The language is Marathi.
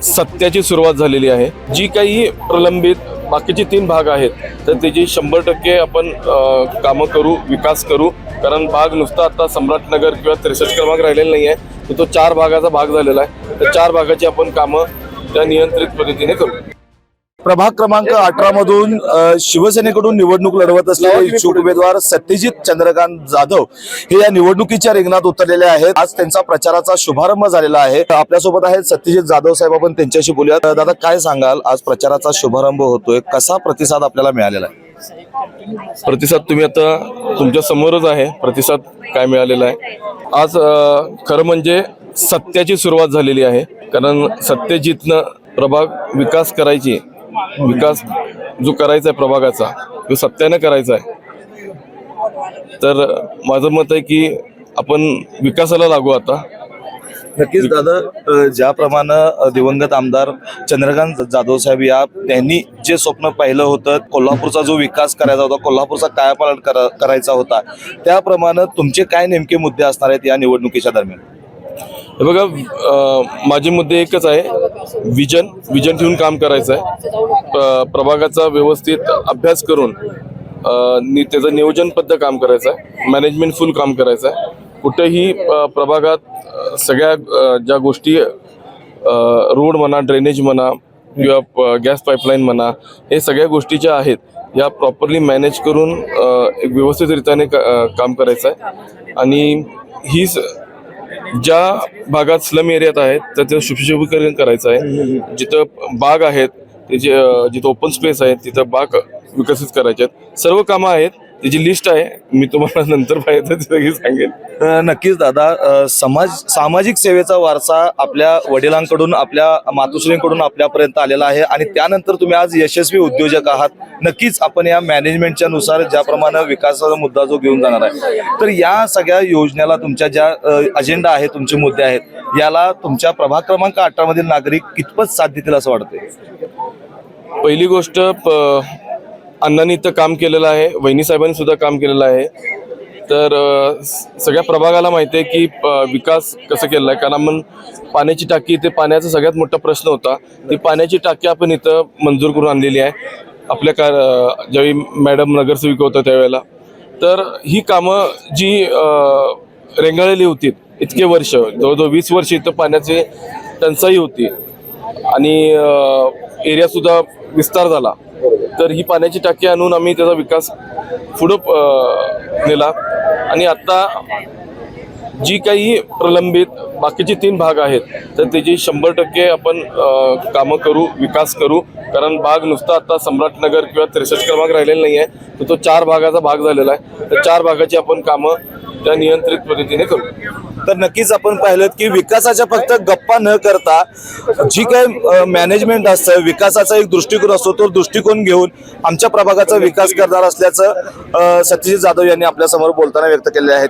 सत्याची सुरुवात झालेली आहे। जी काही प्रलंबित बाकीचे 3 भाग आहेत तर त्याची 100% आपण कामं करू, विकास करू। कारण भाग नुसता आता सम्राटनगर किंवा 63 क्रमांक राहिलेला नाही आहे, तो 4 भागाचा भाग झालेला आहे। तर 4 भागाची आपण कामं त्या नियंत्रित पद्धतीने करू। प्रभाग क्रमांक 18 मधून शिवसेनेकडून निवडणूक लढवत असलेले इच्छुक उमेदवार सत्यजित चंद्रकांत जाधव हे या निवडणुकीच्या रिंगणात उतरलेले आहेत। आज त्यांचा प्रचाराचा शुभारंभ झालेला आहे। आपल्यासोबत आहेत सत्यजित जाधव साहेब, आपण त्यांच्याशी बोलूयात। दादा, काय सांगाल, आज प्रचाराचा शुभारंभ होतोय, कसा प्रतिसाद आपल्याला मिळालेला आहे? प्रतिसाद तुम्ही आता तुमच्या समोरच आहे, प्रतिसाद काय मिळालेला आहे। आज खरं म्हणजे सत्याची सुरुवात झालेली आहे। कारण सत्यजितनं प्रभाग विकास करायची, विकास जो करायचा आहे प्रभागाचा तो सत्याने करायचा आहे। तर माझं मत आहे की आपण विकासाला लागू आता। नक्कीच दादा, ज्याप्रमाणे दिवंगत आमदार चंद्रकांत जाधव साहेब यांनी जे स्वप्न पाहिलं होतं, कोल्हापूरचा जो विकास करायचा होता, कोल्हापूरचा कायापालट करायचा होता, त्याप्रमाणे तुमचे काय नेमके मुद्दे असणार आहेत या निवडणुकीच्या दरम्यान? हे बघा, माझे मुद्दे एकच आहे, विजन ठेवून काम करायचं आहे। प्रभागाचा व्यवस्थित अभ्यास करून त्याचं नियोजनबद्ध काम करायचं आहे, मॅनेजमेंट फुल काम करायचं आहे। कुठेही प्रभागात सगळ्या ज्या गोष्टी रोड म्हणा, ड्रेनेज म्हणा किंवा गॅस पाईपलाईन म्हणा, हे सगळ्या गोष्टी ज्या आहेत या प्रॉपरली मॅनेज करून एक व्यवस्थितरित्याने काम करायचं आहे। आणि ही ज्या भागात स्लम एरियात आहेत तर ते सुशोभीकरण करायचं आहे। जिथं बाग आहेत, जिथं ओपन स्पेस आहे तिथं बाग विकसित करायचे आहेत। सर्व कामं आहेत, त्याची लिस्ट आहे, मी तुम्हाला नंतर पाहिजे सगळी सांगेन। नक्कीच दादा, सामाजिक सेवेचा वारसा आपल्या वडिलांकडून, आपल्या मातोश्रींकडून आपल्यापर्यंत आलेला आहे आणि त्यानंतर तुम्ही आज यशस्वी उद्योजक आहात। नक्कीच आपण या मॅनेजमेंटच्या नुसार ज्याप्रमाणे विकासाचा मुद्दा जो घेऊन जाणार आहे, तर या सगळ्या योजनेला तुमच्या ज्या अजेंडा आहे, तुमचे मुद्दे आहेत, याला तुमच्या प्रभाग क्रमांक 18 मधील नागरिक कितपत साथ देतील असं वाटतंय? पहिली गोष्ट, अण्णांनी इथं काम केलेलं आहे, वहिनी साहेबांनी सुद्धा काम केलेलं आहे। तर सगळ्या प्रभागाला माहिती आहे की विकास कसं केलेला आहे। कारण आपण पाण्याची टाकी, इथे पाण्याचा सगळ्यात मोठा प्रश्न होता, ती पाण्याची टाकी आपण इथं मंजूर करून आणलेली आहे आपल्या ज्यावेळी मॅडम नगरसेविका होत्या त्यावेळेला। तर ही कामं जी रेंगाळलेली होती इतके वर्ष, जवळजवळ 20 वर्ष इथं पाण्याची टंचाई होती आणि एरियासुद्धा विस्तार झाला। तर ही पाण्याची टाकी आणून आम्ही त्याचा विकास पुढं नेला। आणि आता जी काही प्रलंबित बाकीचे 3 भाग आहेत तर त्याची 100% आपण कामं करू, विकास करू। कारण भाग नुसता आता सम्राटनगर किंवा 63 क्रमांक राहिलेला नाही आहे, तो 4 भागाचा भाग झालेला आहे। तर 4 भागाची आपण कामं त्या नियंत्रित पद्धतीने करू। तर नक्कीच आपण पाहिलं की विकासाच्या फक्त गप्पा न करता जी काही मॅनेजमेंट असतं, विकासाचा एक दृष्टिकोन असतो, तो दृष्टिकोन घेऊन आमच्या प्रभागाचा विकास करणार असल्याचं सत्यजित जाधव यांनी आपल्या समोर बोलताना व्यक्त केले आहेत।